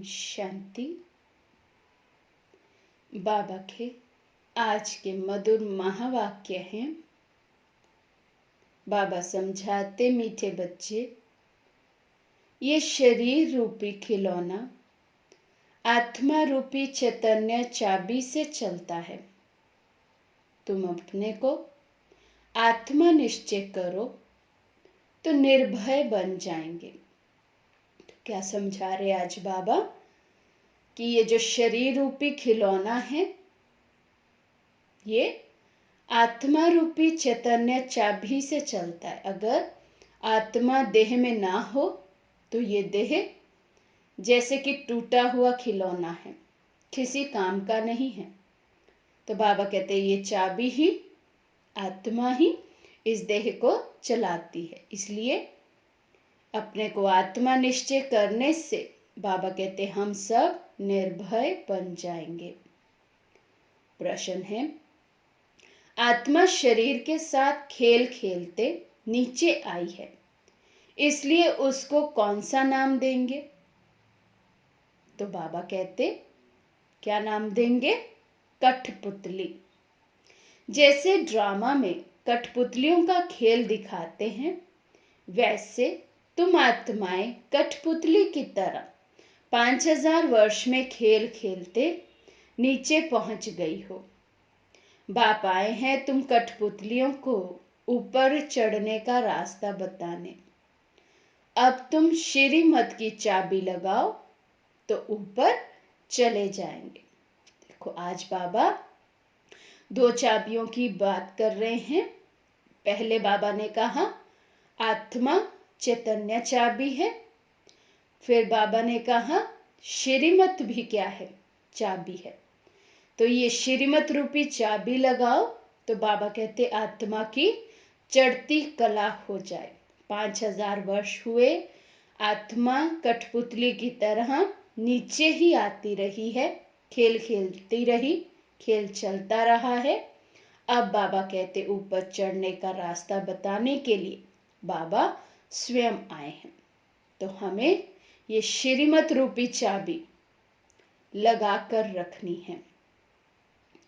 शांति। बाबा के आज के मधुर महावाक्य हैं। बाबा समझाते, मीठे बच्चे, ये शरीर रूपी खिलौना आत्मा रूपी चैतन्य चाबी से चलता है। तुम अपने को आत्मा निश्चय करो तो निर्भय बन जाएंगे। तो क्या समझा रहे आज बाबा कि ये जो शरीर रूपी खिलौना है, ये आत्मा रूपी चैतन्य चाबी से चलता है। अगर आत्मा देह में ना हो तो ये देह जैसे कि टूटा हुआ खिलौना है, किसी काम का नहीं है। तो बाबा कहते हैं ये चाबी ही, आत्मा ही इस देह को चलाती है। इसलिए अपने को आत्मा निश्चय करने से बाबा कहते हम सब निर्भय बन जाएंगे। प्रश्न है, आत्मा शरीर के साथ खेल खेलते नीचे आई है, इसलिए उसको कौन सा नाम देंगे? तो बाबा कहते क्या नाम देंगे? कठपुतली। जैसे ड्रामा में कठपुतलियों का खेल दिखाते हैं, वैसे तुम आत्माएं कठपुतली की तरह 5000 वर्ष में खेल खेलते नीचे पहुंच गई हो। बाप आए हैं तुम कठपुतलियों को ऊपर चढ़ने का रास्ता बताने। अब तुम श्रीमत की चाबी लगाओ तो ऊपर चले जाएंगे। देखो आज बाबा 2 चाबियों की बात कर रहे हैं। पहले बाबा ने कहा आत्मा चैतन्य चाबी है। फिर बाबा ने कहा श्रीमत भी क्या है? चाबी है। तो ये श्रीमत रूपी चाबी लगाओ तो बाबा कहते आत्मा की चढ़ती कला हो जाए। 5000 वर्ष हुए, आत्मा कठपुतली की तरह नीचे ही आती रही है, खेल खेलती रही, खेल चलता रहा है। अब बाबा कहते ऊपर चढ़ने का रास्ता बताने के लिए बाबा स्वयं आए हैं। तो हमें ये श्रीमत रूपी चाबी लगा कर रखनी है।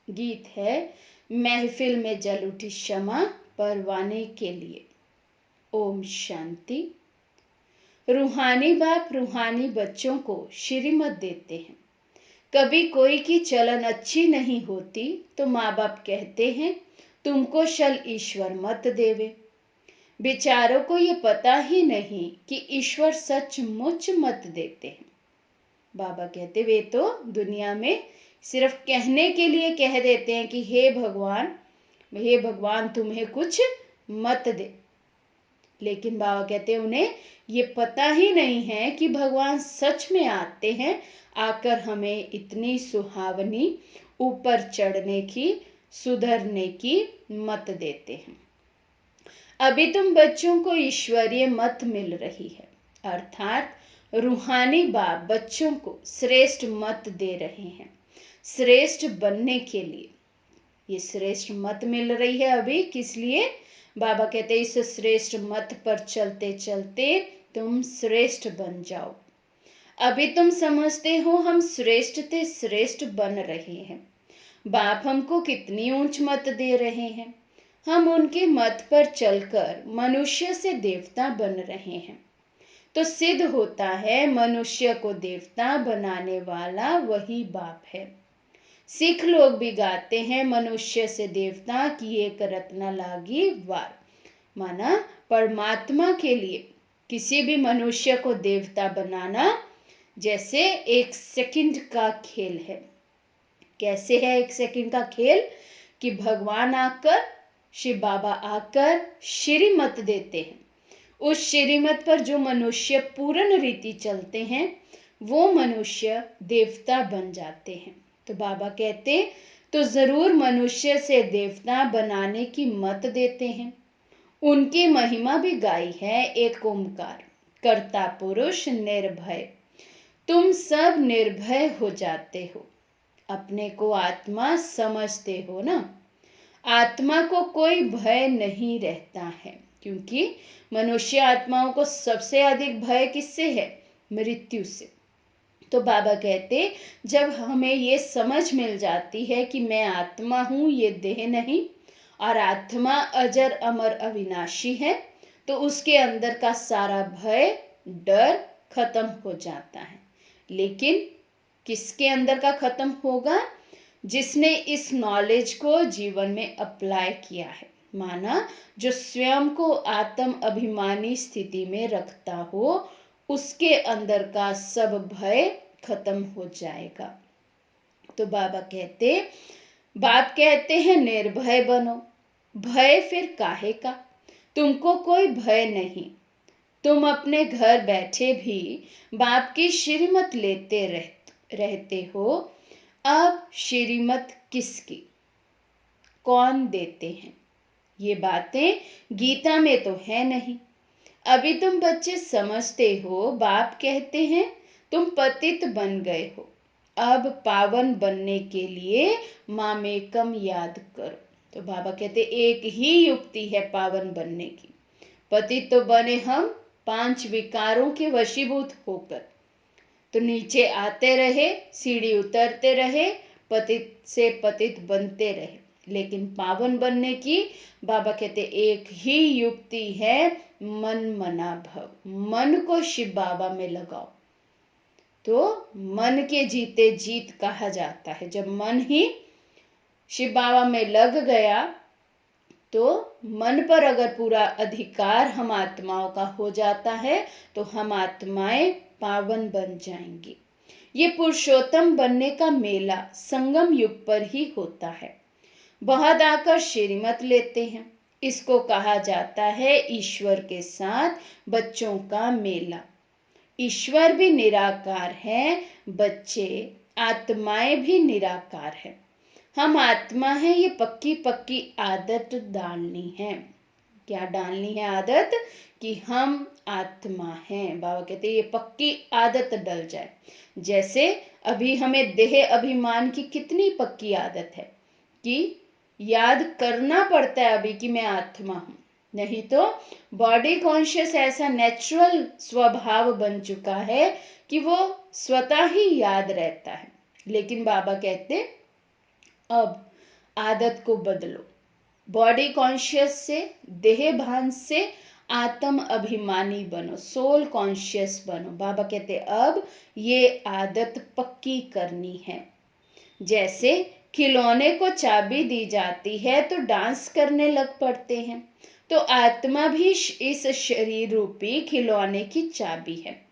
गीत है, महफिल में जल उठी शमा परवाने के लिए। ओम शांति। रूहानी बाप रूहानी बच्चों को श्रीमत देते हैं। कभी कोई की चलन अच्छी नहीं होती तो माँ बाप कहते हैं तुमको शल ईश्वर मत देवे। बेचारों को ये पता ही नहीं कि ईश्वर सचमुच मत देते हैं। बाबा कहते वे तो दुनिया में सिर्फ कहने के लिए कह देते हैं कि हे भगवान तुम्हें कुछ मत दे। लेकिन बाबा कहते उन्हें ये पता ही नहीं है कि भगवान सच में आते हैं, आकर हमें इतनी सुहावनी ऊपर चढ़ने की, सुधरने की मत देते हैं। अभी तुम बच्चों को ईश्वरीय मत मिल रही है, अर्थात रूहानी बाप बच्चों को श्रेष्ठ मत दे रहे हैं श्रेष्ठ बनने के लिए। ये श्रेष्ठ मत मिल रही है अभी किस लिए? बाबा कहते इस श्रेष्ठ मत पर चलते चलते तुम श्रेष्ठ बन जाओ। अभी तुम समझते हो हम श्रेष्ठ थे, श्रेष्ठ बन रहे हैं। बाप हमको कितनी ऊंच मत दे रहे हैं। हम उनके मत पर चलकर मनुष्य से देवता बन रहे हैं। तो सिद्ध होता है मनुष्य को देवता बनाने वाला वही बाप है। सिख लोग भी गाते हैं मनुष्य से देवता की एक रत्ना लागी वार। माना परमात्मा के लिए किसी भी मनुष्य को देवता बनाना जैसे 1 सेकंड का खेल है। कैसे है 1 सेकंड का खेल? कि भगवान आकर, शिव बाबा आकर श्रीमत देते हैं। उस श्रीमत पर जो मनुष्य पूर्ण रीति चलते हैं वो मनुष्य देवता बन जाते हैं। तो बाबा कहते तो जरूर मनुष्य से देवता बनाने की मत देते हैं। उनकी महिमा भी गाई है एक ओमकार, कर्ता पुरुष निर्भय। तुम सब निर्भय हो जाते हो, अपने को आत्मा समझते हो ना। आत्मा को कोई भय नहीं रहता है, क्योंकि मनुष्य आत्माओं को सबसे अधिक भय किससे है? मृत्यु से। तो बाबा कहते, जब हमें ये समझ मिल जाती है कि मैं आत्मा हूँ, ये देह नहीं, और आत्मा अजर अमर अविनाशी है, तो उसके अंदर का सारा भय, डर खत्म हो जाता है। लेकिन किसके अंदर का खत्म होगा? जिसने इस नॉलेज को जीवन में अप्लाई किया है, माना जो स्वयं को आत्म अभिमानी स्थिति में रखता हो, उसके अंदर का सब भय खत्म हो जाएगा। तो बाप कहते हैं निर्भय बनो। भय फिर काहे का? तुमको कोई भय नहीं। तुम अपने घर बैठे भी बाप की श्रीमत लेते रहते हो। अब श्रीमत किसकी, कौन देते हैं? ये बातें गीता में तो है नहीं। अभी तुम बच्चे समझते हो, बाप कहते हैं तुम पतित बन गए हो, अब पावन बनने के लिए मामेकम याद करो। तो बाबा कहते एक ही युक्ति है पावन बनने की। पतित तो बने हम 5 विकारों के वशीभूत होकर, तो नीचे आते रहे, सीढ़ी उतरते रहे, पतित से पतित बनते रहे। लेकिन पावन बनने की बाबा कहते एक ही युक्ति है, मन मना भव। मन को शिव बाबा में लगाओ। तो मन के जीते जीत कहा जाता है। जब मन ही शिव बाबा में लग गया, तो मन पर अगर पूरा अधिकार हम आत्माओं का हो जाता है, तो हम आत्माएं पावन बन जाएंगी। ये पुरुषोत्तम बनने का मेला संगम युग पर ही होता है। बहुत आकर श्रीमत लेते हैं। इसको कहा जाता है ईश्वर के साथ बच्चों का मेला। ईश्वर भी निराकार है, बच्चे आत्माएं भी निराकार है। हम आत्मा है, ये पक्की पक्की आदत डालनी है। क्या डालनी है आदत? कि हम आत्मा हैं। बाबा कहते हैं ये पक्की आदत डल जाए। जैसे अभी हमें देह अभिमान की कितनी पक्की आदत है कि याद करना पड़ता है अभी कि मैं आत्मा हूं। नहीं तो बॉडी कॉन्शियस ऐसा नेचुरल स्वभाव बन चुका है कि वो स्वतः ही याद रहता है। लेकिन बाबा कहते अब आदत को बदलो। बॉडी कॉन्शियस से, देह भान से आत्म अभिमानी बनो, सोल कॉन्शियस बनो। बाबा कहते अब ये आदत पक्की करनी है। जैसे खिलौने को चाबी दी जाती है तो डांस करने लग पड़ते हैं, तो आत्मा भी इस शरीर रूपी खिलौने की चाबी है।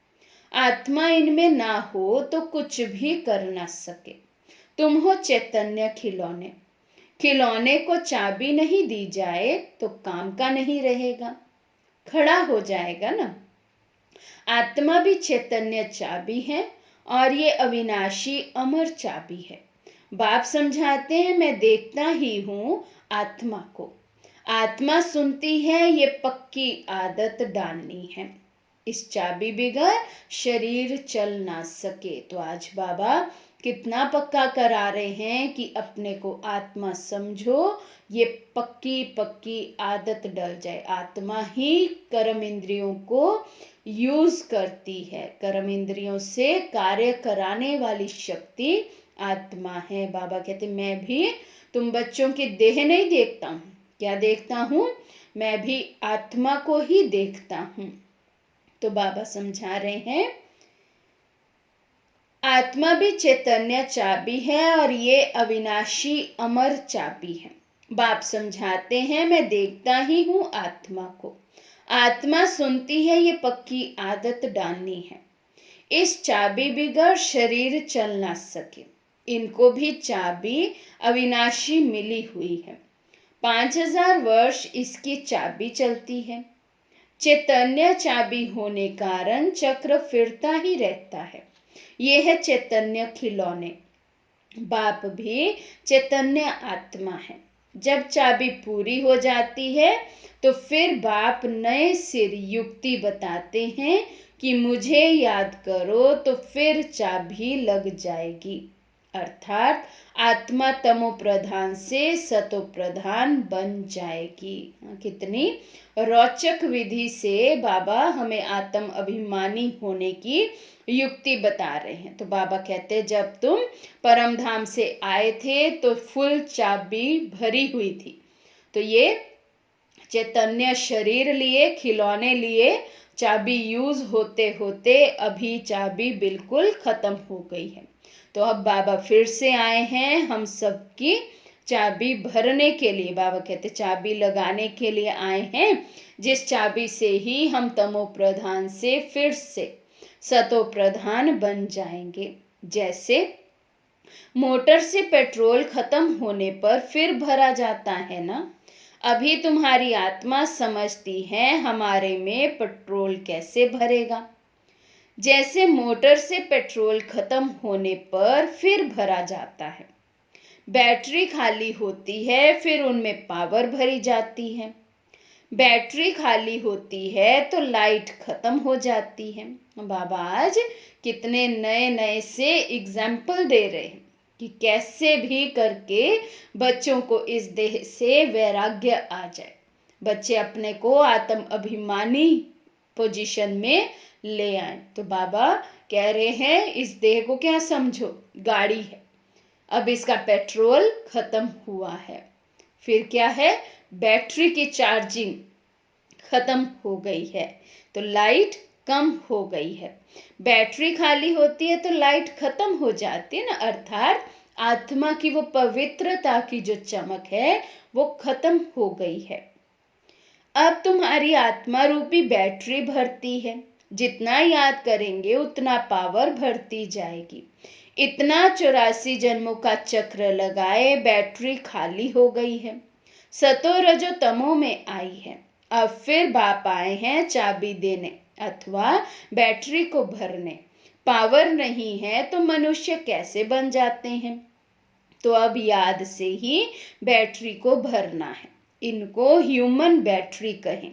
आत्मा इनमें ना हो तो कुछ भी कर ना सके। तुम हो चैतन्य खिलौने। खिलौने को चाबी नहीं दी जाए तो काम का नहीं रहेगा, खड़ा हो जाएगा ना। आत्मा भी चैतन्य चाबी है और ये अविनाशी अमर चाबी है। बाप समझाते हैं मैं देखता ही हूं आत्मा को। आत्मा सुनती है, ये पक्की आदत डालनी है। इस चाबी बिगैर शरीर चल ना सके। तो आज बाबा कितना पक्का करा रहे हैं कि अपने को आत्मा समझो, ये पक्की पक्की आदत डल जाए। आत्मा ही कर्म इंद्रियों को यूज करती है। कर्म इंद्रियों से कार्य कराने वाली शक्ति आत्मा है। बाबा कहते मैं भी तुम बच्चों की देह नहीं देखता हूँ। क्या देखता हूँ? मैं भी आत्मा को ही देखता हूँ। तो बाबा समझा रहे हैं आत्मा भी चैतन्य चाबी है और ये अविनाशी अमर चाबी है। बाप समझाते हैं मैं देखता ही हूँ आत्मा को। आत्मा सुनती है, ये पक्की आदत डालनी है। इस चाबी बिगैर शरीर चल ना सके। इनको भी चाबी अविनाशी मिली हुई है। 5000 वर्ष इसकी चाबी चलती है। चैतन्य चाबी होने कारण चक्र फिरता ही रहता है। ये है चैतन्य खिलौने। बाप भी चैतन्य आत्मा है। जब चाबी पूरी हो जाती है तो फिर बाप नए सिर युक्ति बताते हैं कि मुझे याद करो, तो फिर चाबी लग जाएगी। अर्थात आत्मा तमो प्रधान से सतो प्रधान बन जाएगी। कितनी रोचक विधि से बाबा हमें आत्म अभिमानी होने की युक्ति बता रहे हैं। तो बाबा कहते हैं जब तुम परम धाम से आए थे तो फुल चाबी भरी हुई थी। तो ये चैतन्य शरीर लिए, खिलौने लिए, चाबी यूज होते होते अभी चाबी बिल्कुल खत्म हो गई है। तो अब बाबा फिर से आए हैं हम सबकी चाबी भरने के लिए। बाबा कहते चाबी लगाने के लिए आए हैं, जिस चाबी से ही हम तमो प्रधान से फिर से सतो प्रधान बन जाएंगे। जैसे मोटर से पेट्रोल खत्म होने पर फिर भरा जाता है ना, अभी तुम्हारी आत्मा समझती है हमारे में पेट्रोल कैसे भरेगा। जैसे मोटर से पेट्रोल खत्म होने पर फिर भरा जाता है, बैटरी खाली होती है फिर उनमें पावर भरी जाती है। बैटरी खाली होती है तो लाइट खत्म हो जाती है। बाबा आज कितने नए नए से एग्जाम्पल दे रहे हैं कि कैसे भी करके बच्चों को इस देह से वैराग्य आ जाए, बच्चे अपने को आत्म अभिमानी पोजीशन में ले आए। तो बाबा कह रहे हैं इस देह को क्या समझो, गाड़ी है, अब इसका पेट्रोल खत्म हुआ है, फिर क्या है, बैटरी की चार्जिंग खत्म हो गई है तो लाइट कम हो गई है। बैटरी खाली होती है तो लाइट खत्म हो जाती है ना, अर्थात आत्मा की वो पवित्रता की जो चमक है वो खत्म हो गई है। अब तुम्हारी आत्मा रूपी बैटरी भरती है, जितना याद करेंगे उतना पावर भरती जाएगी। इतना 84 जन्मों का चक्र लगाए बैटरी खाली हो गई है, सतो रजो तमो में आई है। अब फिर बाप आए हैं चाबी देने अथवा बैटरी को भरने। पावर नहीं है तो मनुष्य कैसे बन जाते हैं। तो अब याद से ही बैटरी को भरना है, इनको ह्यूमन बैटरी कहें।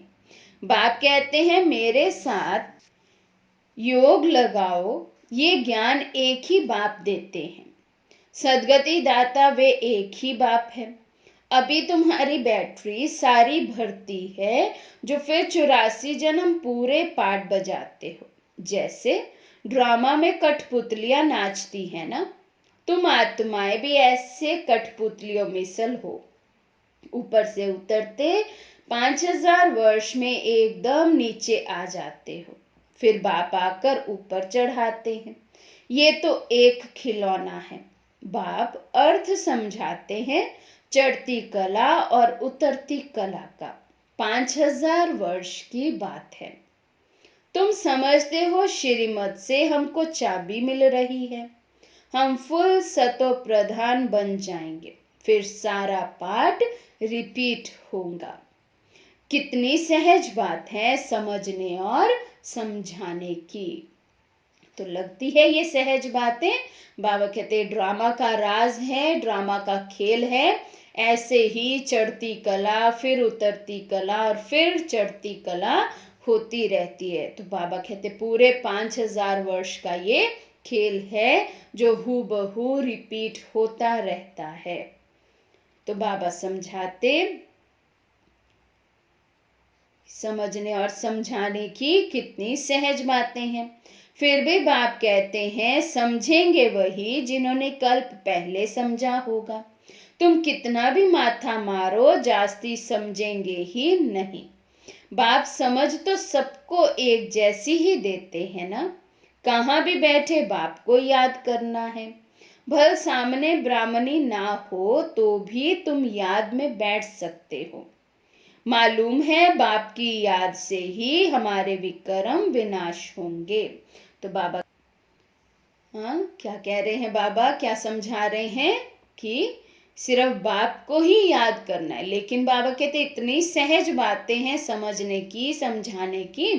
बाप कहते हैं मेरे साथ योग लगाओ, ये ज्ञान एक ही बाप देते हैं, सदगति दाता वे एक ही बाप है। अभी तुम्हारी बैटरी सारी भरती है जो फिर 84 जन्म पूरे पाठ बजाते हो। जैसे ड्रामा में कठपुतलियां नाचती है ना, तुम आत्माएं भी ऐसे कठपुतलियों मिसल हो, ऊपर से उतरते 5000 वर्ष में एकदम नीचे आ जाते हो, फिर बाप आकर ऊपर चढ़ाते हैं। ये तो एक खिलौना है। बाप अर्थ समझाते हैं चढ़ती कला और उतरती कला का, 5000 वर्ष की बात है। तुम समझते हो श्रीमत से हमको चाबी मिल रही है, हम फुल सतो प्रधान बन जाएंगे, फिर सारा पाठ रिपीट होगा। कितनी सहज बात है समझने और समझाने की। तो लगती है ये सहज बातें। बाबा कहते ड्रामा का राज है, ड्रामा का खेल है। ऐसे ही चढ़ती कला फिर उतरती कला और फिर चढ़ती कला होती रहती है। तो बाबा कहते पूरे 5000 वर्ष का ये खेल है जो हूबहू रिपीट होता रहता है। तो बाबा समझाते समझने और समझाने की कितनी सहज बातें हैं। फिर भी बाप कहते हैं समझेंगे वही जिन्होंने कल्प पहले समझा होगा। तुम कितना भी माथा मारो जास्ती समझेंगे ही नहीं। बाप समझ तो सबको एक जैसी ही देते हैं ना, कहाँ भी बैठे बाप को याद करना है। भल सामने ब्राह्मणी ना हो तो भी तुम याद में बैठ सकते हो। मालूम है बाप की याद से ही हमारे विक्रम विनाश होंगे। तो बाबा हाँ क्या कह रहे हैं, बाबा क्या समझा रहे हैं कि सिर्फ बाप को ही याद करना है। लेकिन बाबा कहते इतनी सहज बातें हैं समझने की समझाने की,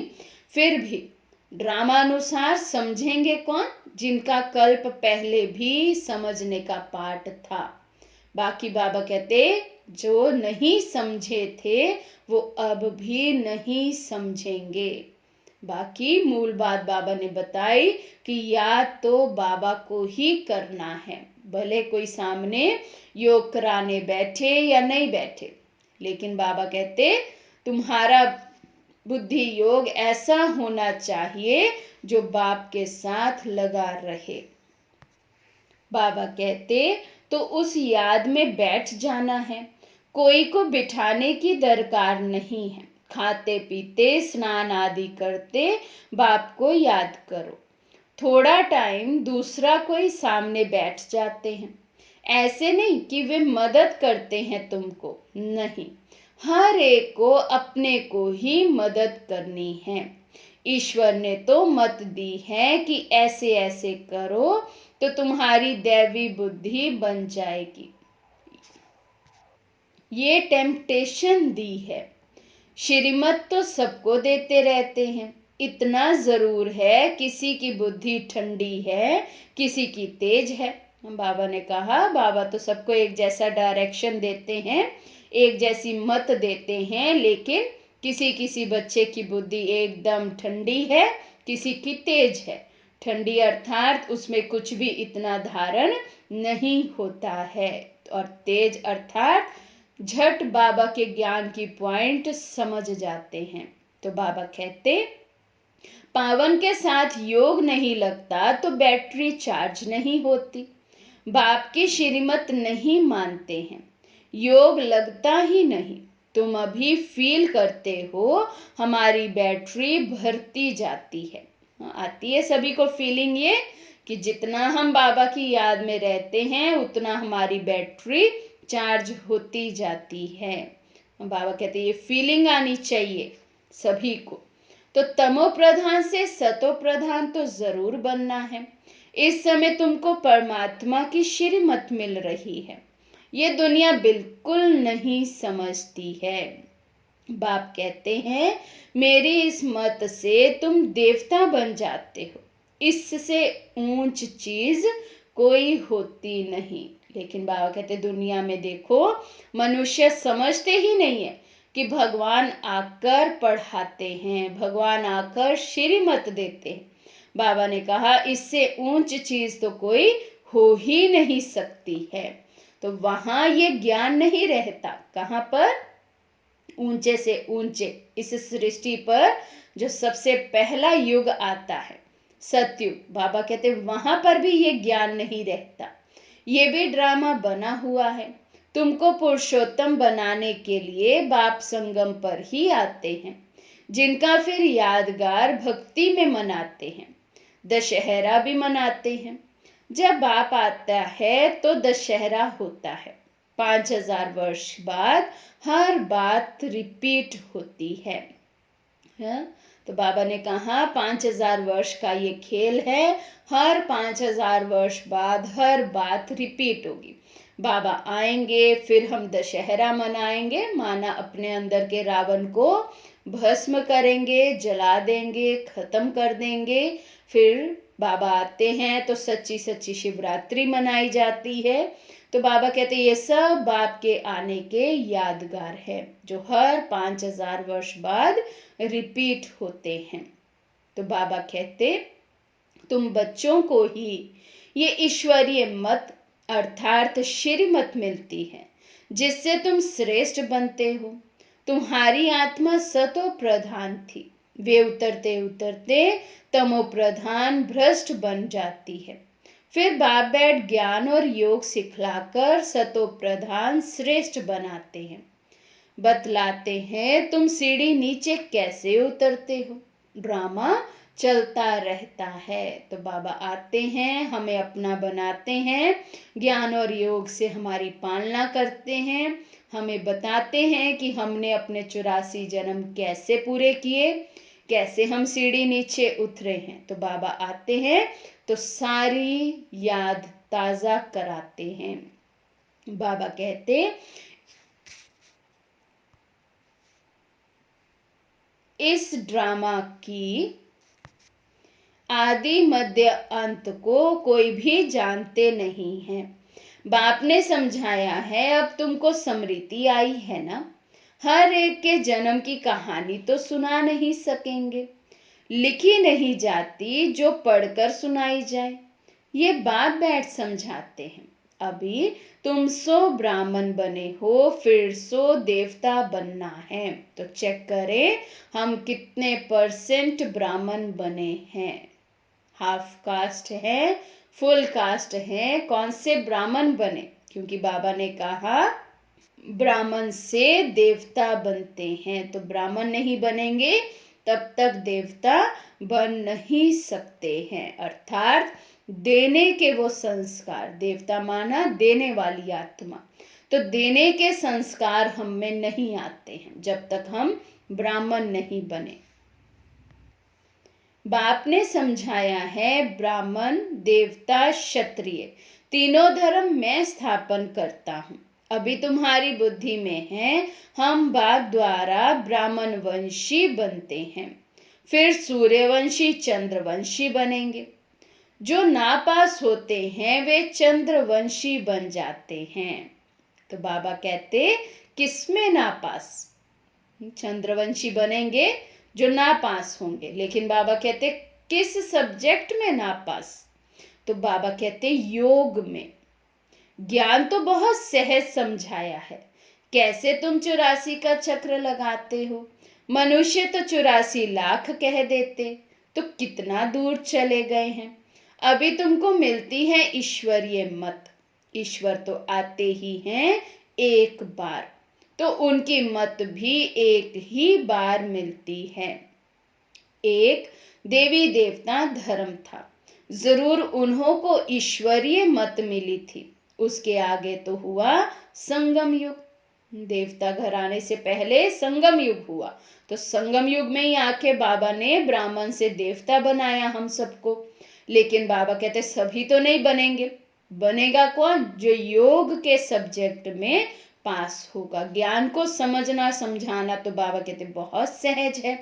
फिर भी ड्रामानुसार समझेंगे कौन, जिनका कल्प पहले भी समझने का पाठ था। बाकी बाबा कहते जो नहीं समझे थे वो अब भी नहीं समझेंगे। बाकी मूल बात बाबा ने बताई कि याद तो बाबा को ही करना है, भले कोई सामने योग कराने बैठे या नहीं बैठे। लेकिन बाबा कहते तुम्हारा बुद्धि योग ऐसा होना चाहिए जो बाप के साथ लगा रहे। बाबा कहते तो उस याद में बैठ जाना है, कोई को बिठाने की दरकार नहीं है। खाते पीते स्नान आदि करते बाप को याद करो। थोड़ा टाइम दूसरा कोई सामने बैठ जाते हैं, ऐसे नहीं कि वे मदद करते हैं तुमको, नहीं, हर एक को अपने को ही मदद करनी है। ईश्वर ने तो मत दी है कि ऐसे ऐसे करो तो तुम्हारी दैवी बुद्धि बन जाएगी, ये टेम्पटेशन दी है। श्रीमत तो सबको देते रहते हैं, इतना जरूर है किसी की बुद्धि ठंडी है, किसी की तेज है। बाबा ने कहा बाबा तो सबको एक जैसा डायरेक्शन देते हैं, एक जैसी मत देते हैं, लेकिन किसी किसी बच्चे की बुद्धि एकदम ठंडी है, किसी की तेज है। ठंडी अर्थात उसमें कुछ भी इतना धारण नहीं होता है, और तेज अर्थात झट बाबा के ज्ञान की पॉइंट समझ जाते हैं। तो बाबा कहते पावन के साथ योग नहीं लगता तो बैटरी चार्ज नहीं होती। बाप की श्रीमत नहीं मानते हैं, योग लगता ही नहीं। तुम अभी फील करते हो हमारी बैटरी भरती जाती है। आती है सभी को फीलिंग ये कि जितना हम बाबा की याद में रहते हैं उतना हमारी बैटरी चार्ज होती जाती है। बाबा कहते ये फीलिंग आनी चाहिए सभी को। तो तमो प्रधान से सतो प्रधान तो जरूर बनना है। इस समय तुमको परमात्मा की श्रीमत मिल रही है, ये दुनिया बिल्कुल नहीं समझती है। बाप कहते हैं मेरी इस मत से तुम देवता बन जाते हो, इससे ऊंच चीज कोई होती नहीं। लेकिन बाबा कहते दुनिया में देखो मनुष्य समझते ही नहीं है कि भगवान आकर पढ़ाते हैं, भगवान आकर श्रीमत देते हैं। बाबा ने कहा इससे ऊंच चीज तो कोई हो ही नहीं सकती है। तो वहां ये ज्ञान नहीं रहता। कहां पर? ऊंचे से ऊंचे इस सृष्टि पर जो सबसे पहला युग आता है सतयुग, बाबा कहते वहां पर भी ये ज्ञान नहीं रहता। ये भी ड्रामा बना हुआ है। तुमको पुरुषोत्तम बनाने के लिए बाप संगम पर ही आते हैं, जिनका फिर यादगार भक्ति में मनाते हैं। दशहरा भी मनाते हैं। जब बाप आता है तो दशहरा होता है। 5000 वर्ष बाद हर बात रिपीट होती है। तो बाबा ने कहा 5000 वर्ष का ये खेल है, हर 5000 वर्ष बाद हर बात रिपीट होगी। बाबा आएंगे, फिर हम दशहरा मनाएंगे, माना अपने अंदर के रावण को भस्म करेंगे, जला देंगे, खत्म कर देंगे। फिर बाबा आते हैं तो सच्ची सच्ची शिवरात्रि मनाई जाती है। तो बाबा कहते ये सब बाप के आने के यादगार है, जो हर 5000 वर्ष बाद रिपीट होते हैं। तो बाबा कहते तुम बच्चों को ही ये ईश्वरीय मत अर्थात श्रीमत मिलती है, जिससे तुम श्रेष्ठ बनते हो। तुम्हारी आत्मा सतो प्रधान थी, वे उतरते उतरते तमो प्रधान भ्रष्ट बन जाती है। फिर बाप बैठ ज्ञान और योग सिखलाकर सतो प्रधान श्रेष्ठ बनाते हैं, बतलाते हैं तुम सीढ़ी नीचे कैसे उतरते हो। ड्रामा चलता रहता है। तो बाबा आते हैं, हमें अपना बनाते हैं, ज्ञान और योग से हमारी पालना करते हैं, हमें बताते हैं कि हमने अपने 84 जन्म कैसे पूरे किए, कैसे हम सीढ़ी नीचे उतरे हैं। तो बाबा आते हैं तो सारी याद ताजा कराते हैं। बाबा कहते इस ड्रामा की आदि मध्य अंत को कोई भी जानते नहीं है। बाप ने समझाया है, अब तुमको स्मृति आई है ना, हर एक के जन्म की कहानी तो सुना नहीं सकेंगे, लिखी नहीं जाती जो पढ़कर सुनाई जाए। ये बाप बैठ समझाते हैं। अभी तुम सो ब्राह्मण बने हो, फिर सो देवता बनना है। तो चेक करें हम कितने परसेंट ब्राह्मण बने हैं। हाफ कास्ट है, फुल कास्ट है, कौन से ब्राह्मण बने? क्योंकि बाबा ने कहा ब्राह्मण से देवता बनते हैं, तो ब्राह्मण नहीं बनेंगे तब तक देवता बन नहीं सकते हैं। अर्थात देने के वो संस्कार, देवता माना देने वाली आत्मा, तो देने के संस्कार हम में नहीं आते हैं जब तक हम ब्राह्मण नहीं बने। बाप ने समझाया है ब्राह्मण, देवता, क्षत्रिय तीनों धर्म मैं स्थापन करता हूं। अभी तुम्हारी बुद्धि में है हम बाप द्वारा ब्राह्मण वंशी बनते हैं, फिर सूर्यवंशी चंद्रवंशी बनेंगे। जो नापास होते हैं वे चंद्रवंशी बन जाते हैं। तो बाबा कहते किसमें नापास? चंद्रवंशी बनेंगे जो नापास होंगे। लेकिन बाबा कहते किस सब्जेक्ट में नापास? तो बाबा कहते योग में। ज्ञान तो बहुत सहज समझाया है, कैसे तुम 84 का चक्र लगाते हो। मनुष्य तो 84 लाख कह देते, तो कितना दूर चले गए हैं। अभी तुमको मिलती है ईश्वरीय मत। ईश्वर तो आते ही हैं एक बार, तो उनकी मत भी एक ही बार मिलती है। एक देवी देवता धर्म था, जरूर उन्हों को ईश्वरीय मत मिली थी। उसके आगे तो हुआ संगम युग। देवता घर आने से पहले संगम युग हुआ, तो संगम युग में ही आके बाबा ने ब्राह्मण से देवता बनाया हम सबको। लेकिन बाबा कहते सभी तो नहीं बनेंगे। बनेगा कौन? जो योग के सब्जेक्ट में पास होगा। ज्ञान को समझना समझाना तो बाबा कहते बहुत सहज है।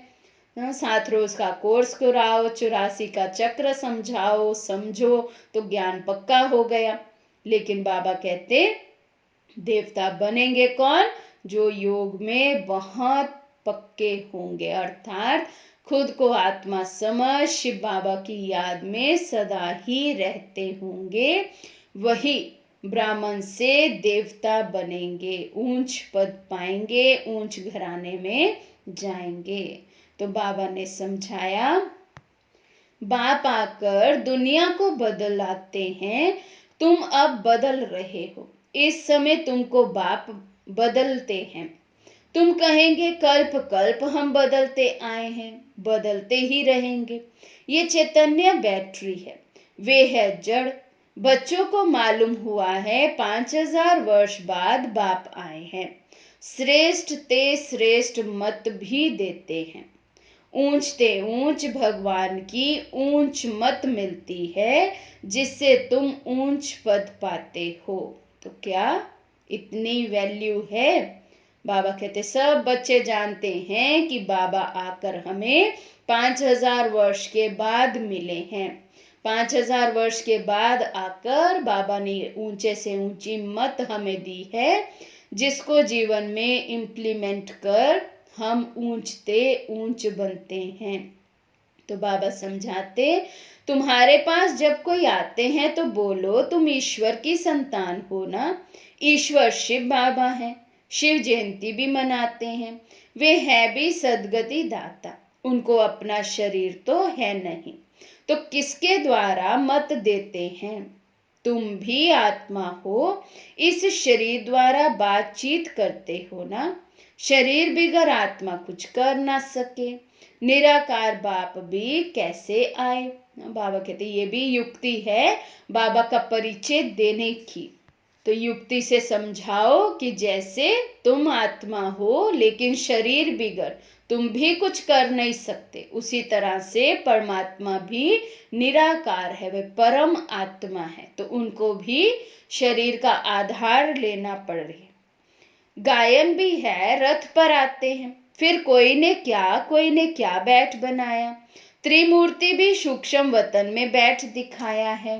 7 रोज का कोर्स कराओ, 84 का चक्र समझाओ, समझो तो ज्ञान पक्का हो गया। लेकिन बाबा कहते देवता बनेंगे कौन? जो योग में बहुत पक्के होंगे, अर्थात खुद को आत्मा समझ शिव बाबा की याद में सदा ही रहते होंगे, वही ब्राह्मण से देवता बनेंगे, ऊंच पद पाएंगे, ऊंच घराने में जाएंगे। तो बाबा ने समझाया बाप आकर दुनिया को बदलाते हैं, तुम अब बदल रहे हो। इस समय तुमको बाप बदलते हैं। तुम कहेंगे कल्प कल्प हम बदलते आए हैं, बदलते ही रहेंगे। ये चैतन्य बैटरी है, वे है जड़। बच्चों को मालूम हुआ है 5000 वर्ष बाद बाप आए हैं। श्रेष्ठ ते श्रेष्ठ मत भी देते हैं। ऊंचते ऊंच भगवान की ऊंच मत मिलती है, जिससे तुम ऊंच पद पाते हो। तो क्या इतनी वैल्यू है? बाबा कहते सब बच्चे जानते हैं कि बाबा आकर हमें 5000 वर्ष के बाद मिले हैं। 5000 वर्ष के बाद आकर बाबा ने ऊंचे से ऊंची मत हमें दी है, जिसको जीवन में इम्प्लीमेंट कर हम ऊंचते ऊंच बनते हैं। तो बाबा समझाते तुम्हारे पास जब कोई आते हैं तो बोलो तुम ईश्वर की संतान हो ना। ईश्वर शिव बाबा हैं, शिव जयंती भी मनाते हैं। वे है भी सदगति दाता, उनको अपना शरीर तो है नहीं, तो किसके द्वारा मत देते हैं? तुम भी आत्मा हो, इस शरीर द्वारा बातचीत करते हो ना। शरीर बिगर आत्मा कुछ कर ना सके, निराकार बाप भी कैसे आए? बाबा कहते ये भी युक्ति है बाबा का परिचय देने की। तो युक्ति से समझाओ कि जैसे तुम आत्मा हो लेकिन शरीर बिगर तुम भी कुछ कर नहीं सकते, उसी तरह से परमात्मा भी निराकार है, वे परम आत्मा है, तो उनको भी शरीर का आधार लेना पड़ रही है। गायन भी है, रथ पर आते हैं, फिर कोई ने क्या बैठ बनाया। त्रिमूर्ति भी सूक्ष्म वतन में बैठ दिखाया है।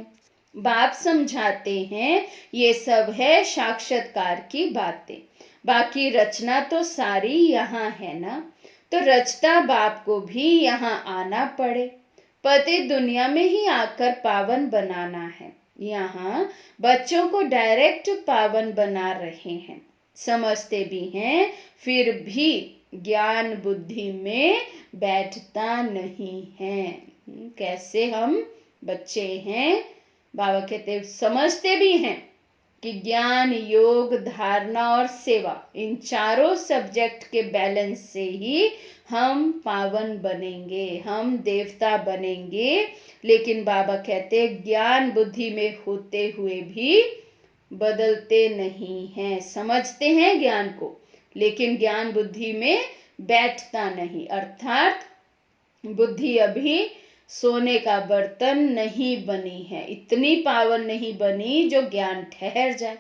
बाप समझाते हैं ये सब है साक्षात्कार की बातें, बाकी रचना तो सारी यहाँ है ना। तो रचता बाप को भी यहाँ आना पड़े, पति दुनिया में ही आकर पावन बनाना है। यहाँ बच्चों को डायरेक्ट पावन बना रहे हैं, समझते भी हैं, फिर भी ज्ञान बुद्धि में बैठता नहीं है। कैसे हम बच्चे हैं, बाबा कहते समझते भी हैं कि ज्ञान, योग, धारणा और सेवा, इन चारों सब्जेक्ट के बैलेंस से ही हम पावन बनेंगे, हम देवता बनेंगे। लेकिन बाबा कहते ज्ञान बुद्धि में होते हुए भी बदलते नहीं हैं, समझते हैं ज्ञान को लेकिन ज्ञान बुद्धि में बैठता नहीं, अर्थात बुद्धि अभी सोने का बर्तन नहीं बनी है, इतनी पावन नहीं बनी जो ज्ञान ठहर जाए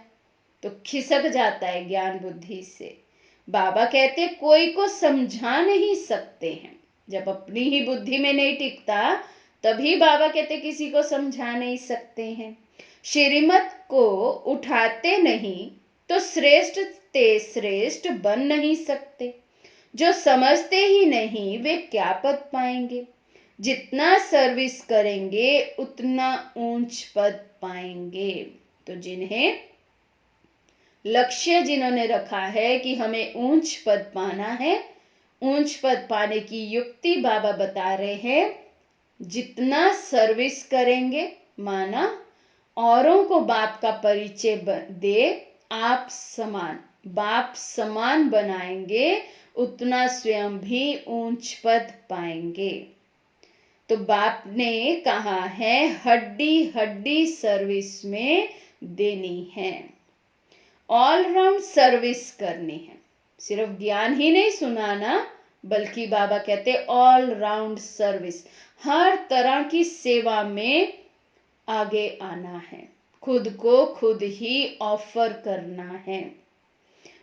तो खिसक जाता है ज्ञान बुद्धि से। बाबा कहते कोई को समझा नहीं सकते हैं, जब अपनी ही बुद्धि में नहीं टिकता तभी बाबा कहते किसी को समझा नहीं सकते हैं। श्रीमत को उठाते नहीं तो श्रेष्ठ ते श्रेष्ठ बन नहीं सकते, जो समझते ही नहीं वे क्या पद पाएंगे, जितना सर्विस करेंगे उतना ऊंच पद पाएंगे। तो जिन्हें लक्ष्य जिन्होंने रखा है कि हमें ऊंच पद पाना है, ऊंच पद पाने की युक्ति बाबा बता रहे हैं, जितना सर्विस करेंगे, माना औरों को बाप का परिचय दे, आप समान, बाप समान बनाएंगे, उतना स्वयं भी ऊंच पद पाएंगे। तो बाप ने कहा है हड्डी हड्डी सर्विस में देनी है, ऑल राउंड सर्विस करनी है, सिर्फ ज्ञान ही नहीं सुनाना, बल्कि बाबा कहते ऑल राउंड सर्विस, हर तरह की सेवा में आगे आना है, खुद को खुद ही ऑफर करना है।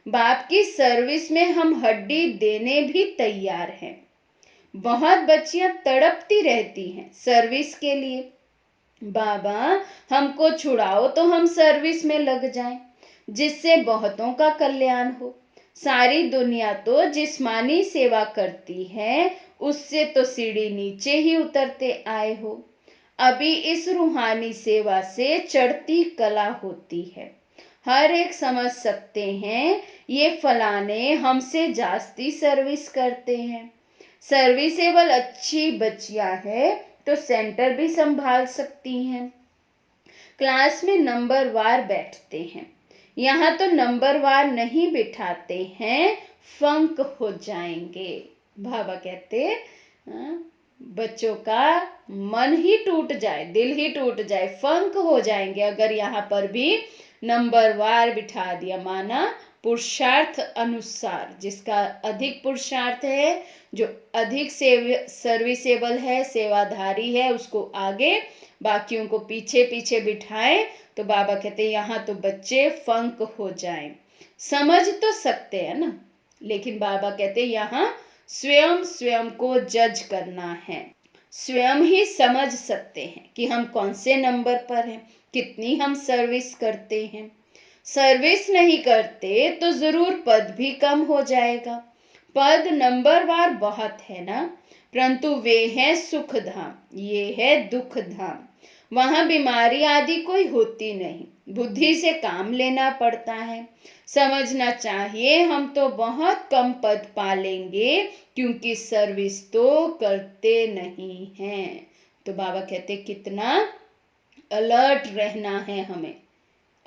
बाप की सर्विस में हम हड्डी देने भी तैयार हैं। बहुत बच्चियां तड़पती रहती हैं सर्विस के लिए, बाबा हमको छुड़ाओ तो हम सर्विस में लग जाएं, जिससे बहुतों का कल्याण हो। सारी दुनिया तो जिस्मानी सेवा करती है, उससे तो सीढ़ी नीचे ही उतरते आए हो। अभी इस रूहानी सेवा से चढ़ती कला होती है, हर एक समझ सकते हैं ये फलाने हमसे जास्ती सर्विस करते हैं। सर्विसेबल अच्छी बच्चियां है तो सेंटर भी संभाल सकती हैं, क्लास में नंबर वार बैठते हैं, यहाँ तो नंबर वार नहीं बिठाते हैं, फंक हो जाएंगे। बाबा कहते बच्चों का मन ही टूट जाए, दिल ही टूट जाए, फंक हो जाएंगे अगर यहाँ पर भी नंबर वार बिठा दिया, माना पुरुषार्थ अनुसार, जिसका अधिक पुरुषार्थ है, जो अधिक सर्विसेबल है, सेवाधारी है, उसको आगे, बाकियों को पीछे पीछे बिठाएं। तो बाबा कहते हैं यहाँ तो बच्चे फंक हो जाएं, समझ तो सकते हैं ना, लेकिन बाबा कहते हैं यहाँ स्वयं स्वयं को जज करना है, स्वयं ही समझ सकते हैं कि हम कौन से नंबर पर हैं, कितनी हम सर्विस करते हैं। सर्विस नहीं करते तो जरूर पद भी कम हो जाएगा, पद नंबरवार बहुत है ना, परंतु वे हैं सुख धाम, ये है दुख धाम, वहां बीमारी आदि कोई होती नहीं, बुद्धि से काम लेना पड़ता है। समझना चाहिए हम तो बहुत कम पद पा लेंगे क्योंकि सर्विस तो करते नहीं हैं। तो बाबा कहते कितना अलर्ट रहना है हमें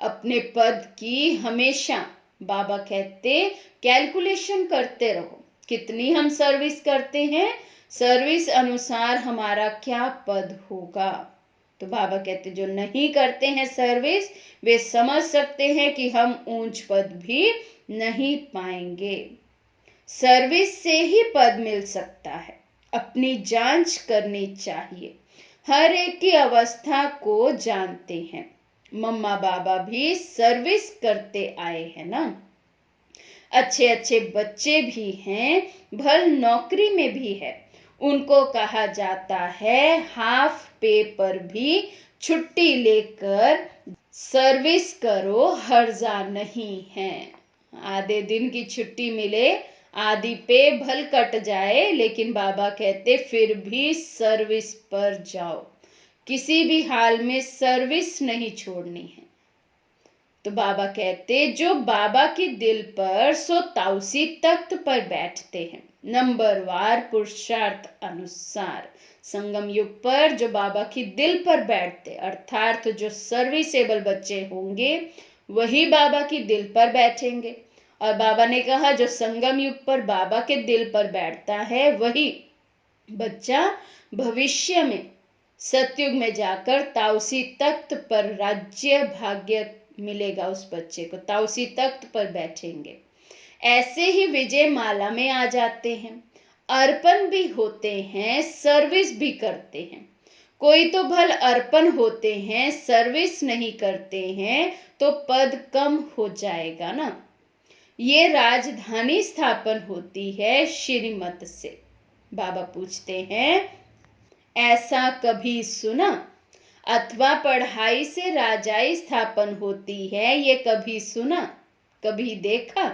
अपने पद की, हमेशा बाबा कहते कैलकुलेशन करते रहो, कितनी हम सर्विस करते हैं, सर्विस अनुसार हमारा क्या पद होगा। तो बाबा कहते जो नहीं करते हैं सर्विस, वे समझ सकते हैं कि हम ऊंच पद भी नहीं पाएंगे। सर्विस से ही पद मिल सकता है, अपनी जांच करनी चाहिए, हर एक की अवस्था को जानते हैं। मम्मा बाबा भी सर्विस करते आए हैं ना, अच्छे अच्छे बच्चे भी हैं, भल नौकरी में भी है, उनको कहा जाता है हाफ पे पर भी छुट्टी लेकर सर्विस करो, हर्जा नहीं है। आधे दिन की छुट्टी मिले, आधी पे भल कट जाए, लेकिन बाबा कहते फिर भी सर्विस पर जाओ, किसी भी हाल में सर्विस नहीं छोड़नी है। तो बाबा कहते जो बाबा के दिल पर सो ताउसी तख्त पर बैठते हैं, नंबरवार पुरुषार्थ अनुसार। संगम युग पर जो बाबा की दिल पर बैठते अर्थात जो सर्विसेबल बच्चे होंगे वही बाबा की दिल पर बैठेंगे। और बाबा ने कहा जो संगम युग पर बाबा के दिल पर बैठता है वही बच्चा भविष्य में सतयुग में जाकर ताउसी तख्त पर राज्य भाग्य मिलेगा। उस बच्चे को ताउसी तख्त पर बैठेंगे। ऐसे ही विजय माला में आ जाते हैं, अर्पण भी होते हैं, सर्विस भी करते हैं। कोई तो भल अर्पण होते हैं, सर्विस नहीं करते हैं, तो पद कम हो जाएगा ना। ये राजधानी स्थापन होती है श्रीमत से। बाबा पूछते हैं ऐसा कभी सुना, अथवा पढ़ाई से राजाई स्थापन होती है, ये कभी सुना, कभी देखा?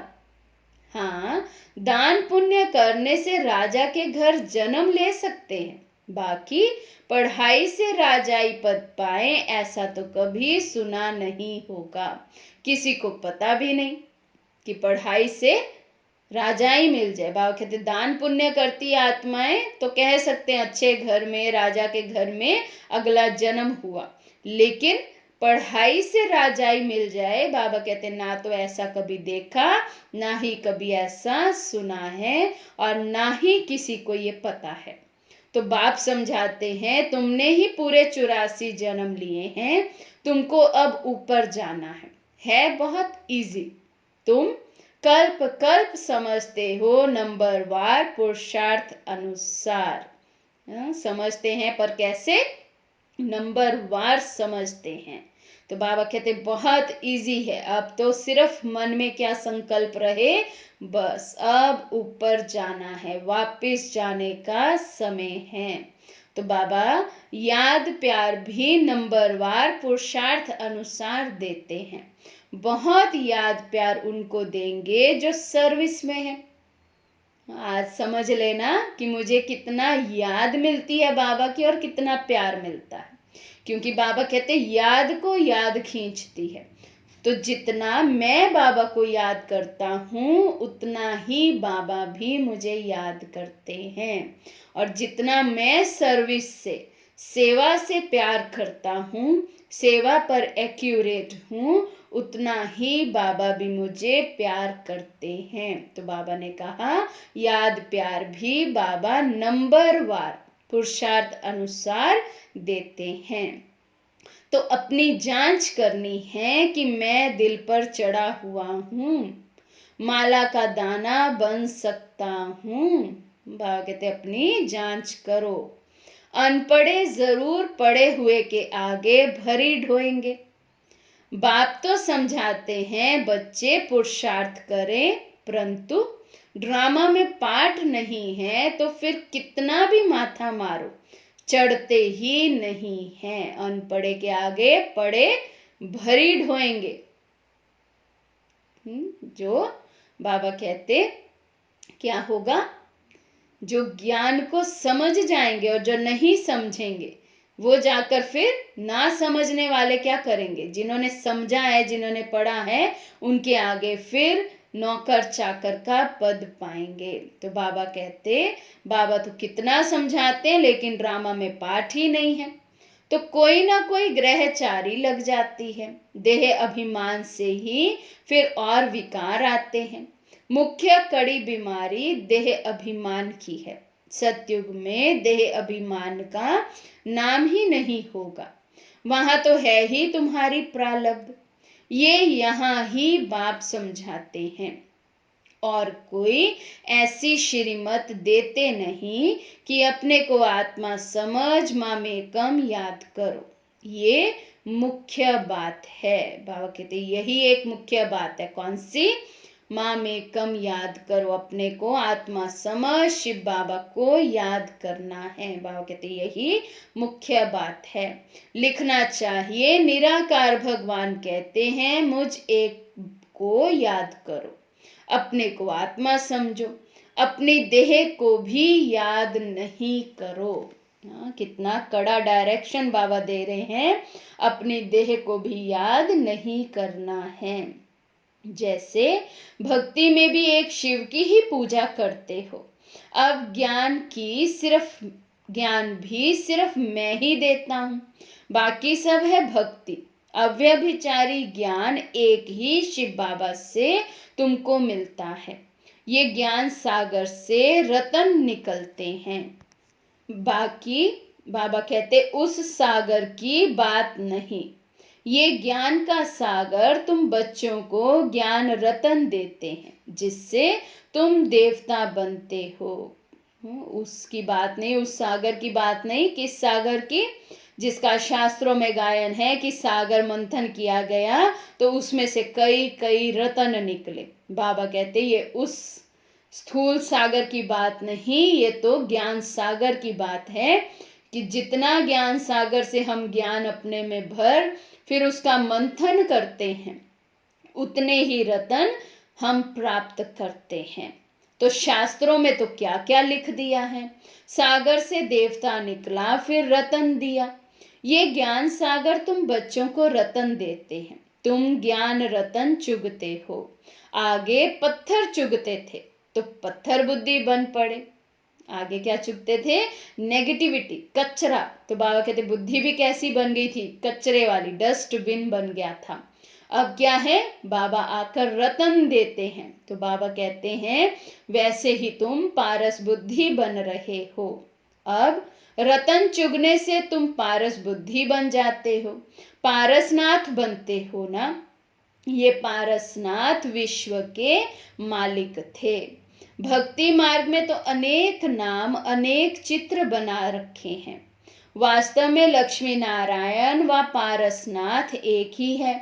हाँ, दान पुण्य करने से राजा के घर जन्म ले सकते हैं, बाकी पढ़ाई से राजाई पद पाए ऐसा तो कभी सुना नहीं होगा। किसी को पता भी नहीं कि पढ़ाई से राजाई मिल जाए। बाबा कहते दान पुण्य करती आत्माएं तो कह सकते हैं अच्छे घर में, राजा के घर में अगला जन्म हुआ, लेकिन पढ़ाई से राजाई मिल जाए, बाबा कहते ना तो ऐसा कभी देखा, ना ही कभी ऐसा सुना है, और ना ही किसी को ये पता है। तो बाप समझाते हैं तुमने ही पूरे 84 जन्म लिए हैं, तुमको अब ऊपर जाना है बहुत इजी। तुम कल्प कल्प समझते हो, नंबर वार पुरुषार्थ अनुसार। समझते हैं पर कैसे? नंबर वार समझते हैं। तो बाबा कहते बहुत इजी है, अब तो सिर्फ मन में क्या संकल्प रहे, बस अब ऊपर जाना है, वापस जाने का समय है। तो बाबा याद प्यार भी नंबरवार पुरुषार्थ अनुसार देते हैं। बहुत याद प्यार उनको देंगे जो सर्विस में है। आज समझ लेना कि मुझे कितना याद मिलती है बाबा की और कितना प्यार मिलता है, क्योंकि बाबा कहते याद को याद खींचती है। तो जितना मैं बाबा को याद करता हूँ उतना ही बाबा भी मुझे याद करते हैं, और जितना मैं सर्विस से सेवा से प्यार करता हूँ, सेवा पर एक्यूरेट हूँ, उतना ही बाबा भी मुझे प्यार करते हैं। तो बाबा ने कहा याद प्यार भी बाबा नंबरवार पुरुषार्थ अनुसार देते हैं। तो अपनी जांच करनी है कि मैं दिल पर चढ़ा हुआ हूँ, माला का दाना बन सकता हूँ। बाबा कहते अपनी जांच करो। अनपढ़े जरूर पढ़े हुए के आगे भरी ढोएंगे। बाप तो समझाते हैं बच्चे पुरुषार्थ करें, परंतु ड्रामा में पाठ नहीं है तो फिर कितना भी माथा मारो चढ़ते ही नहीं है। अनपढ़े के आगे पढ़े भरी ढोएंगे। जो बाबा कहते क्या होगा, जो ज्ञान को समझ जाएंगे और जो नहीं समझेंगे वो जाकर फिर ना समझने वाले क्या करेंगे, जिन्होंने समझा है जिन्होंने पढ़ा है उनके आगे फिर नौकर चाकर का पद पाएंगे। तो बाबा कहते बाबा तो कितना समझाते हैं लेकिन ड्रामा में पाठ ही नहीं है। तो कोई ना कोई ग्रहचारी लग जाती है, देह अभिमान से ही फिर और विकार आते हैं। मुख्य कड़ी बीमारी देह अभिमान की है। सतयुग में देह अभिमान का नाम ही नहीं होगा, वहां तो है ही तुम्हारी प्रारब्ध। ये यहाँ ही बाप समझाते हैं, और कोई ऐसी श्रीमत देते नहीं कि अपने को आत्मा समझ मामेकम याद करो। ये मुख्य बात है। बाबा कहते यही एक मुख्य बात है। कौन सी? मामेकम याद करो, अपने को आत्मा समझ शिव बाबा को याद करना है। बाबा कहते यही मुख्य बात है। लिखना चाहिए निराकार भगवान कहते हैं मुझ एक को याद करो, अपने को आत्मा समझो, अपनी देह को भी याद नहीं करो। हाँ, कितना कड़ा डायरेक्शन बाबा दे रहे हैं, अपनी देह को भी याद नहीं करना है। जैसे भक्ति में भी एक शिव की ही पूजा करते हो। अब ज्ञान भी सिर्फ मैं ही देता हूँ, बाकी सब है भक्ति। अव्यभिचारी ज्ञान एक ही शिव बाबा से तुमको मिलता है। ये ज्ञान सागर से रतन निकलते हैं, बाकी बाबा कहते उस सागर की बात नहीं। ये ज्ञान का सागर तुम बच्चों को ज्ञान रतन देते हैं, जिससे तुम देवता बनते हो। उसकी बात नहीं, उस सागर की बात नहीं। किस सागर की? जिसका शास्त्रों में गायन है कि सागर मंथन किया गया तो उसमें से कई कई रतन निकले। बाबा कहते ये उस स्थूल सागर की बात नहीं, ये तो ज्ञान सागर की बात है कि जितना ज्ञान सागर से हम ज्ञान अपने में भर फिर उसका मंथन करते हैं, उतने ही रतन हम प्राप्त करते हैं। तो शास्त्रों में तो क्या क्या लिख दिया है, सागर से देवता निकला फिर रतन दिया। ये ज्ञान सागर तुम बच्चों को रतन देते हैं, तुम ज्ञान रतन चुगते हो। आगे पत्थर चुगते थे तो पत्थर बुद्धि बन पड़े। आगे क्या चुगते थे? नेगेटिविटी, कचरा। तो बाबा कहते बुद्धि भी कैसी बन गई थी? कचरे वाली, डस्टबिन बन गया था। अब क्या है? बाबा आकर रतन देते हैं। तो बाबा कहते हैं वैसे ही तुम पारस बुद्धि बन रहे हो। अब रतन चुगने से तुम पारस बुद्धि बन जाते हो, पारसनाथ बनते हो ना। ये पारसनाथ विश्व के मालिक थे। भक्ति मार्ग में तो अनेक नाम अनेक चित्र बना रखे हैं। वास्तव में लक्ष्मी नारायण व पारसनाथ एक ही है।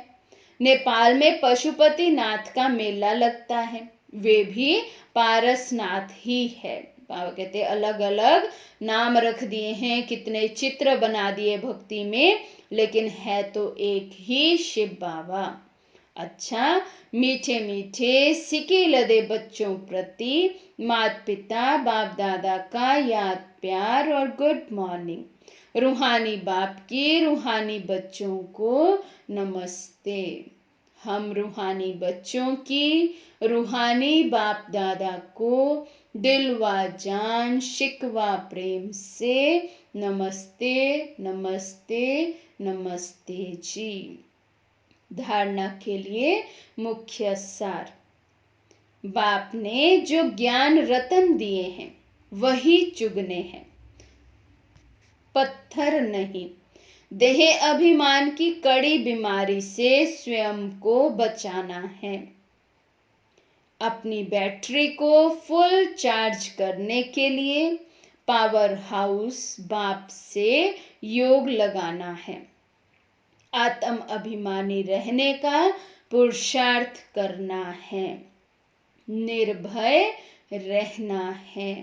नेपाल में पशुपति नाथ का मेला लगता है, वे भी पारसनाथ ही है। बाबा कहते अलग अलग नाम रख दिए हैं, कितने चित्र बना दिए भक्ति में, लेकिन है तो एक ही शिव बाबा। अच्छा, मीठे मीठे सिके लदे बच्चों प्रति माता पिता बाप दादा का याद प्यार और गुड मॉर्निंग। रूहानी बाप की रूहानी बच्चों को नमस्ते। हम रूहानी बच्चों की रूहानी बाप दादा को दिल व जान शिकवा प्रेम से नमस्ते नमस्ते नमस्ते जी। धारणा के लिए मुख्य सार, बाप ने जो ज्ञान रतन दिए हैं वही चुगने हैं, पत्थर नहीं। देह अभिमान की कड़ी बीमारी से स्वयं को बचाना है। अपनी बैटरी को फुल चार्ज करने के लिए पावर हाउस बाप से योग लगाना है। आत्म अभिमानी रहने का पुरुषार्थ करना है, निर्भय रहना है।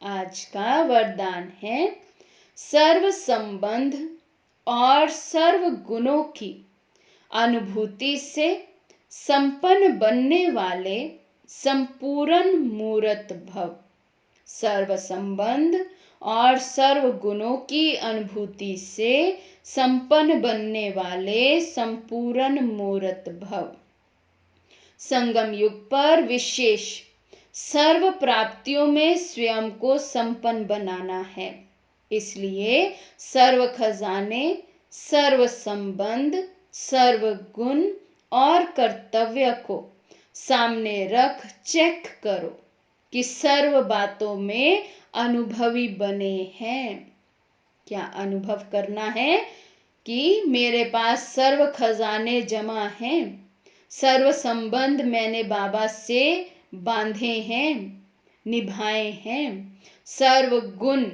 आज का वरदान है सर्व संबंध और सर्व गुणों की अनुभूति से संपन्न बनने वाले संपूर्ण मूर्त भव। सर्व संबंध और सर्व गुणों की अनुभूति से संपन्न बनने वाले संपूर्ण मूर्त भव। संगम युग पर विशेष सर्व प्राप्तियों में स्वयं को संपन्न बनाना है। इसलिए सर्व खजाने, सर्व संबंध, सर्व गुण और कर्तव्य को सामने रख चेक करो कि सर्व बातों में अनुभवी बने हैं। क्या अनुभव करना है कि मेरे पास सर्व खजाने जमा हैं, सर्व संबंध मैंने बाबा से बांधे हैं, निभाए हैं, सर्व गुण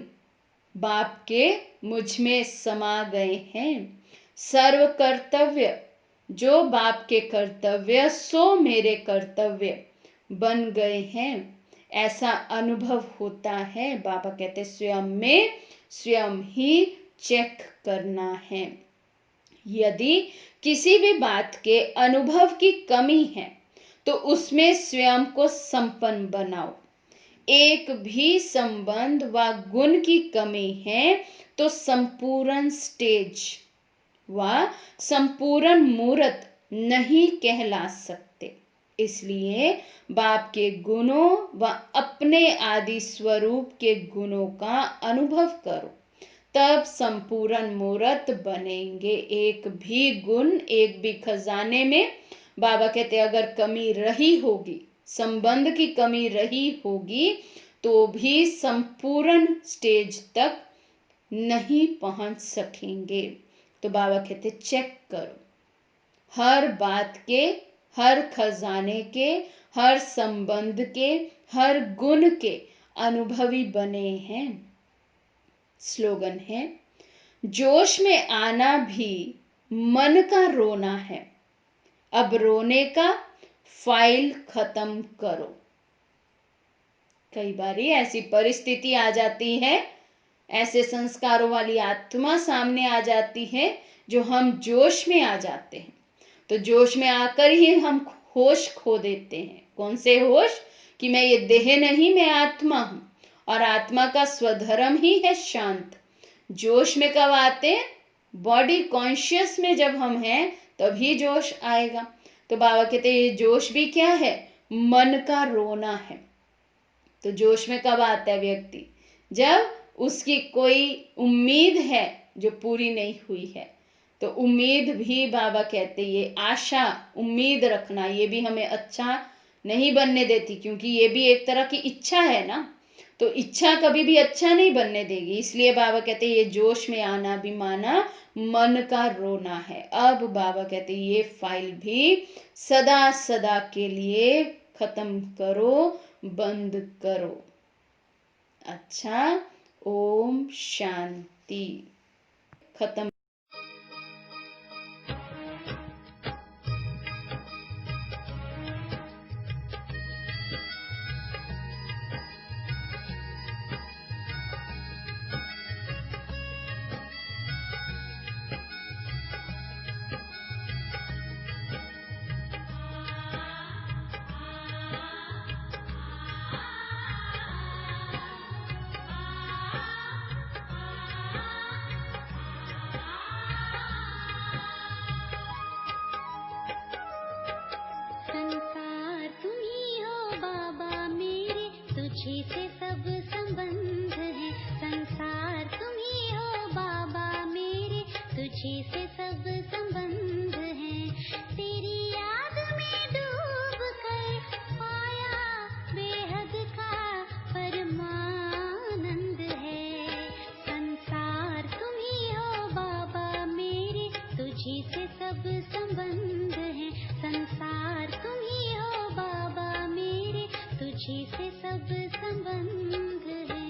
बाप के मुझ में समा गए हैं, सर्व कर्तव्य जो बाप के कर्तव्य सो मेरे कर्तव्य बन गए हैं, ऐसा अनुभव होता है। बाबा कहते स्वयं में स्वयं ही चेक करना है। यदि किसी भी बात के अनुभव की कमी है तो उसमें स्वयं को संपन्न बनाओ। एक भी संबंध व गुण की कमी है तो संपूर्ण स्टेज व संपूर्ण मूर्त नहीं कहला सकते। इसलिए बाप के गुणों व अपने आदि स्वरूप के गुणों का अनुभव करो, तब संपूर्ण मूर्त बनेंगे। एक भी गुण, एक भी खजाने में बाबा कहते अगर कमी रही होगी, संबंध की कमी रही होगी, तो भी संपूर्ण स्टेज तक नहीं पहुंच सकेंगे। तो बाबा कहते चेक करो, हर बात के, हर खजाने के, हर संबंध के, हर गुण के अनुभवी बने हैं। स्लोगन है, जोश में आना भी मन का रोना है, अब रोने का फाइल खत्म करो। कई बारी ऐसी परिस्थिति आ जाती है, ऐसे संस्कारों वाली आत्मा सामने आ जाती है जो हम जोश में आ जाते हैं। तो जोश में आकर ही हम होश खो देते हैं। कौन से होश? कि मैं ये देह नहीं, मैं आत्मा हूं और आत्मा का स्वधर्म ही है शांत। जोश में कब आते हैं? बॉडी कॉन्शियस में जब हम हैं तभी जोश आएगा। तो बाबा कहते हैं ये जोश भी क्या है? मन का रोना है। तो जोश में कब आता है व्यक्ति? जब उसकी कोई उम्मीद है जो पूरी नहीं हुई है। तो उम्मीद भी बाबा कहते ये आशा, उम्मीद रखना, ये भी हमें अच्छा नहीं बनने देती, क्योंकि ये भी एक तरह की इच्छा है ना। तो इच्छा कभी भी अच्छा नहीं बनने देगी। इसलिए बाबा कहते ये जोश में आना भी माना मन का रोना है। अब बाबा कहते ये फाइल भी सदा सदा के लिए खत्म करो, बंद करो। अच्छा, ओम शांति। खत्म। संसार तुम्ही हो बाबा मेरे, तुझी से सब संबंध है। संसार तुम्ही हो बाबा मेरे, तुझी से सब संबंध है। तेरी याद में डूब कर पाया बेहद का परमानंद है। संसार तुम्ही हो बाबा मेरे, तुझी से सब संबंध है। संसार तुम्ही हो बाबा मेरे, तुझी से सब संबंध है।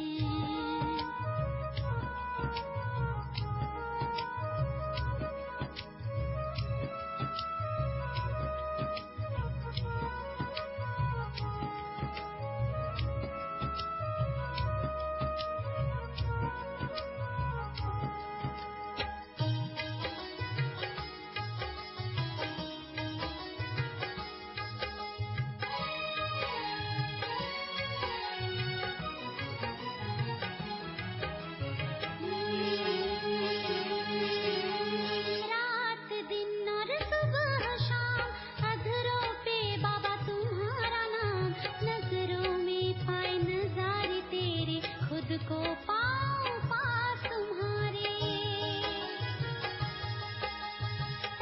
रात दिन और सुबह शाम अधरों पे बाबा तुम्हारा नाम, नजरों में पाए नजारे तेरे, खुद को पाऊं पास तुम्हारे।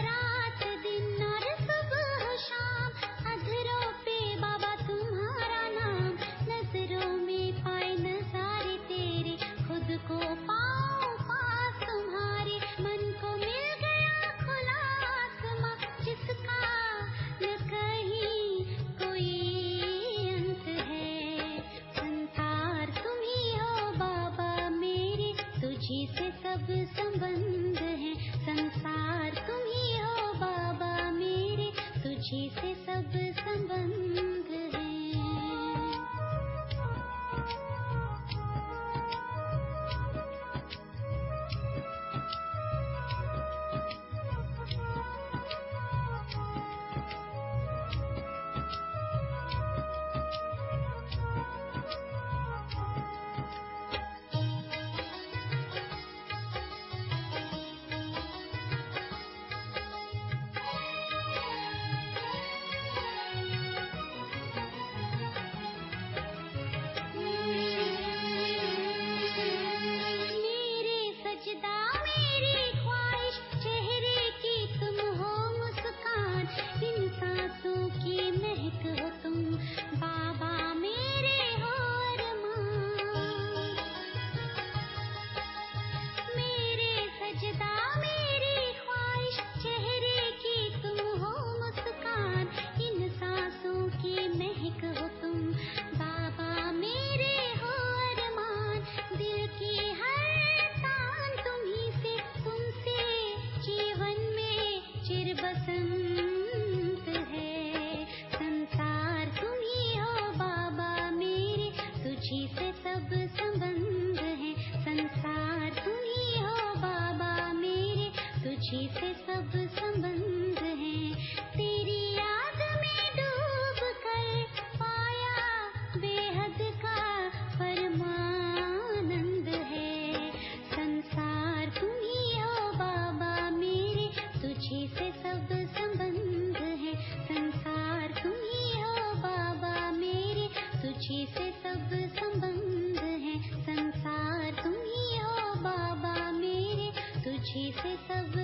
रात दिन और सुबह शाम अधरों पे बाबा तुम्हारा नाम, नजरों में पाए नजारे तेरे, खुद को पाऊं पास तुम्हारे। मन को मिल गया खुला आसमां, जिसका न कहीं कोई अंत है। संसार तुम्ही हो बाबा मेरे, तुझी से सब संबंध है। संसार तुम्ही हो बाबा मेरे, तुझी से सब संबंध है। सब संबंध है, संसार तुम ही हो बाबा मेरे, तुझी से सब संबंध है। तेरी याद में डूब कर पाया बेहद का परमानंद है। संसार तुम ही हो बाबा मेरे, तुझी से सब संबंध है। संसार तुम ही हो बाबा मेरे, तुझी से सब संबंध है। संसार तुम ही हो बाबा मेरे, तुझी से सब